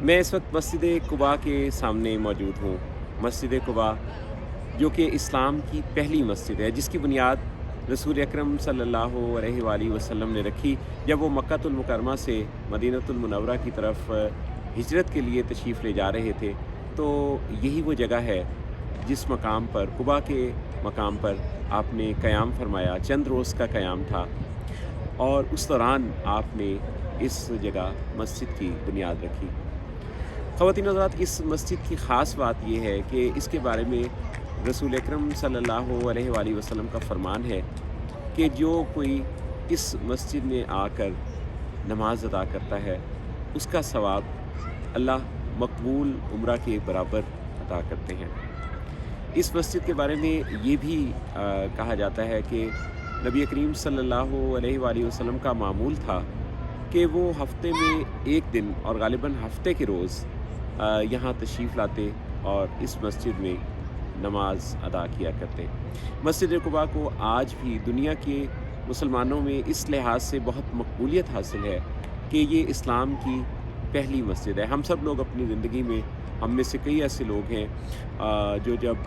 मैं इस वक्त मस्जिद कुबा के सामने मौजूद हूँ। मस्जिद कुबा जो कि इस्लाम की पहली मस्जिद है, जिसकी बुनियाद रसूल अकरम सल्लल्लाहु अलैहि वसल्लम ने रखी जब वो मक्कातुल मुकर्रमा से मदीनतुल मुनव्वरा की तरफ हिजरत के लिए तशरीफ़ ले जा रहे थे। तो यही वो जगह है जिस मकाम पर, कुबा के मकाम पर आपने क़याम फरमाया। चंद रोज़ का क़याम था और उस दौरान आपने इस जगह मस्जिद की बुनियाद रखी। ख़वातीन हज़रात, इस मस्जिद की ख़ास बात ये है कि इसके बारे में रसूल अकरम सल्लल्लाहु अलैहि वसल्लम का फ़रमान है कि जो कोई इस मस्जिद में आकर नमाज अदा करता है, उसका सवाब अल्लाह मकबूल उम्रा के बराबर अता करते हैं। इस मस्जिद के बारे में ये भी कहा जाता है कि नबी करीम सल्लल्लाहु अलैहि वसल्लम का मामूल था कि वो हफ़्ते में एक दिन और ग़ालिबन हफ़्ते के रोज़ यहाँ तशरीफ़ लाते और इस मस्जिद में नमाज अदा किया करते। मस्जिद कुबा को आज भी दुनिया के मुसलमानों में इस लिहाज से बहुत मकबूलियत हासिल है कि ये इस्लाम की पहली मस्जिद है। हम सब लोग अपनी ज़िंदगी में, हम में से कई ऐसे लोग हैं जो जब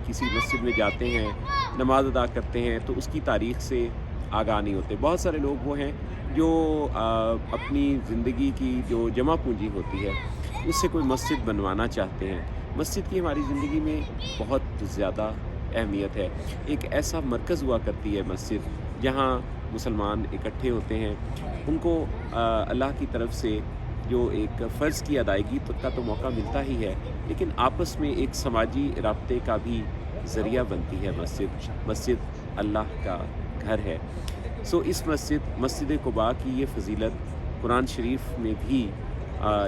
किसी मस्जिद में जाते हैं, नमाज अदा करते हैं, तो उसकी तारीख़ से आगाह नहीं होते। बहुत सारे लोग वो हैं जो अपनी ज़िंदगी की जो जमा पूंजी होती है उससे कोई मस्जिद बनवाना चाहते हैं। मस्जिद की हमारी ज़िंदगी में बहुत ज़्यादा अहमियत है। एक ऐसा मरकज़ हुआ करती है मस्जिद जहाँ मुसलमान इकट्ठे होते हैं। उनको अल्लाह की तरफ से जो एक फ़र्ज़ की अदायगी का तो मौका मिलता ही है, लेकिन आपस में एक समाजी राब्ते का भी ज़रिया बनती है मस्जिद। मस्जिद अल्लाह का घर है। सो इस मस्जिद कुबा की ये फ़जीलत कुरान शरीफ में भी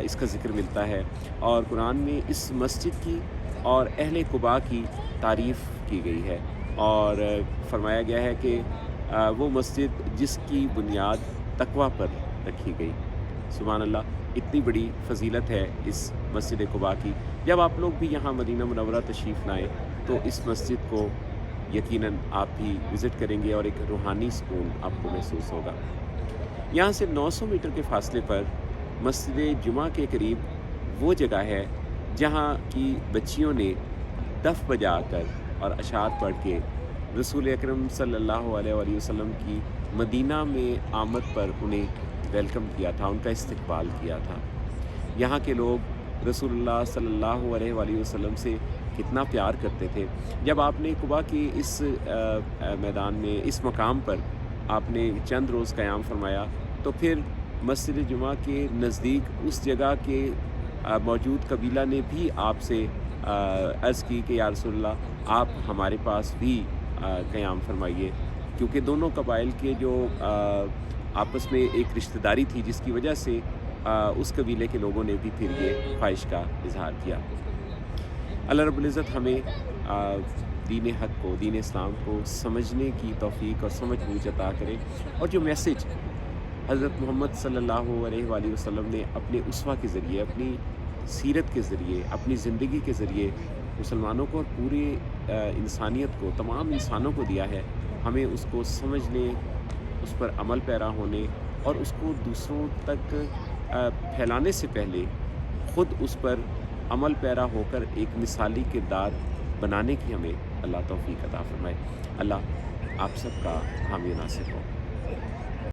इसका ज़िक्र मिलता है और कुरान में इस मस्जिद की और अहले कुबा की तारीफ़ की गई है और फरमाया गया है कि वो मस्जिद जिसकी बुनियाद तक़वा पर रखी गई। सुभान अल्लाह, इतनी बड़ी फ़जीलत है इस मस्जिद कुबा की। जब आप लोग भी यहाँ मदीना मुनव्वरा तशरीफ़ लाएँ तो इस मस्जिद को यकीनन आप भी विज़िट करेंगे और एक रूहानी सुकून आपको महसूस होगा। यहाँ से 900 मीटर के फ़ासले पर मस्जिद जुमा के करीब वो जगह है जहाँ की बच्चियों ने दफ बजाकर और अशार पढ़ के रसूल अकरम सल्लल्लाहु अलैहि वसल्लम की मदीना में आमद पर उन्हें वेलकम किया था, उनका इस्तकबाल किया था। यहाँ के लोग रसूलुल्लाह सल्लल्लाहु अलैहि वसल्लम से कितना प्यार करते थे। जब आपने कुबा के इस मैदान में, इस मकाम पर आपने चंद रोज़ क़याम फरमाया, तो फिर मस्जिद जुमा के नज़दीक उस जगह के मौजूद कबीला ने भी आपसे अर्ज़ की कि या रसूलल्लाह, आप हमारे पास भी क़याम फरमाइए, क्योंकि दोनों कबाइल के जो आपस में एक रिश्तेदारी थी जिसकी वजह से उस कबीले के लोगों ने भी फिर ये ख्वाहिश का इज़हार किया। अल्लाह रब्बुल इज़्ज़त हमें दीन हक़ को, दीन इस्लाम को समझने की तौफ़ीक और समझ बूझ अता करे और जो मैसेज हज़रत मोहम्मद सल्लल्लाहु अलैहि वसल्लम ने अपने उसवा के ज़रिए, अपनी सीरत के ज़रिए, अपनी ज़िंदगी के ज़रिए मुसलमानों को और पूरे इंसानियत को, तमाम इंसानों को दिया है, हमें उसको समझने, उस पर अमल पैरा होने और उसको दूसरों तक फैलाने से पहले ख़ुद उस पर अमल पैरा होकर एक मिसाली किरदार बनाने की हमें अल्लाह तौफ़ीक अता फ़रमाए। अल्लाह आप सब का हामी नासिर हो।